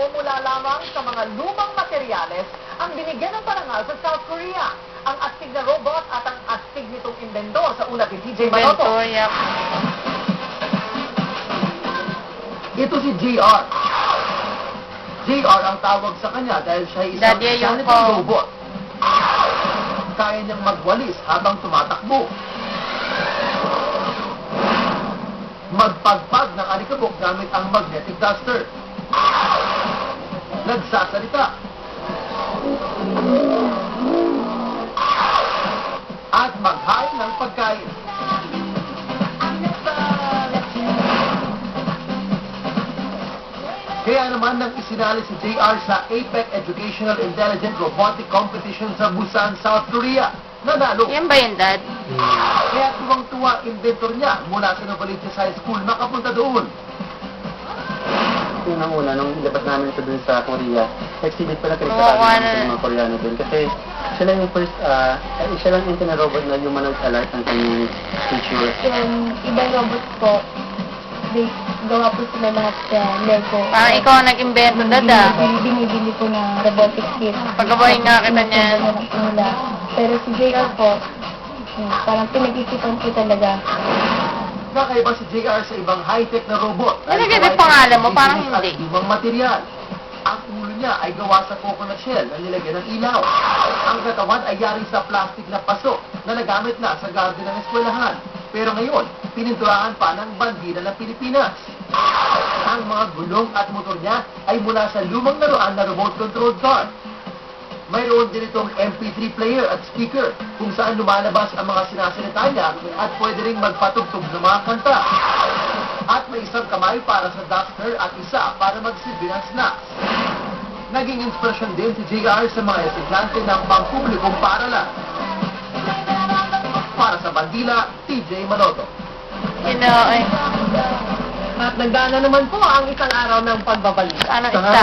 mula lamang sa mga lumang materyales ang binigyan ng parangal sa South Korea. Ang astig na robot at ang astig nitong inventor sa ulat ni TJ Manoto. Inventor, Ito si JR. JR ang tawag sa kanya dahil siya ay isang Daddy, yung janitor ko. robot. Kaya niyang magwalis habang tumatakbo. Magpagpag ng alikabok gamit ang magnetic duster. Nagsasalita. At maghain ng pagkain. Kaya naman nang isinali si JR sa APEC Educational Intelligent Robotic Competition sa Busan, South Korea, nanalo. Yan ba yun, Dad? Kaya tuwang-tuwa inventor niya mula sa Novaliches High School makapunta doon. Unang-una, nung ilabas namin ito dun sa Korea, exhibit pala kayo Oo, sa ano. mga Koreano dun. Kasi siya lang yung first, siya lang yung robot na humanoid alert ng kanyang feature. Yung ibang robots po, gawa po sila lahat sa Lego. Parang ikaw ang nag-invento, Dad, ah. Binibili po ng robotic kit. Pagkabuhay nga kita niyan. Nila. Pero si JR po, parang pinag-isipan po talaga. Kakaiba si JR sa ibang high-tech na robot. Nilagay din pangalan mo, parang hindi. At ibang material. Ang ulo niya ay gawa sa coconut shell na nilagyan ng ilaw. Ang katawan ay yari sa plastic na paso na nagamit na sa garden ng eskwelahan. Pero ngayon, pininturahan pa ng bandila ng Pilipinas. Ang mga gulong at motor niya ay mula sa lumang laruan na remote-controlled car. Mayroon din itong MP3 player at speaker kung saan lumalabas ang mga sinasalita niya at pwede ring magpatugtog ng mga kanta. At may isang kamay para sa duster at isa para magsilbi ng snacks. Naging inspirasyon din si JR sa mga estudyante ng pangpublikong paaralan. Para sa Bandila, TJ Manoto. You know, At nagdana naman po ang isang araw ng pagbabalik. ano, stop.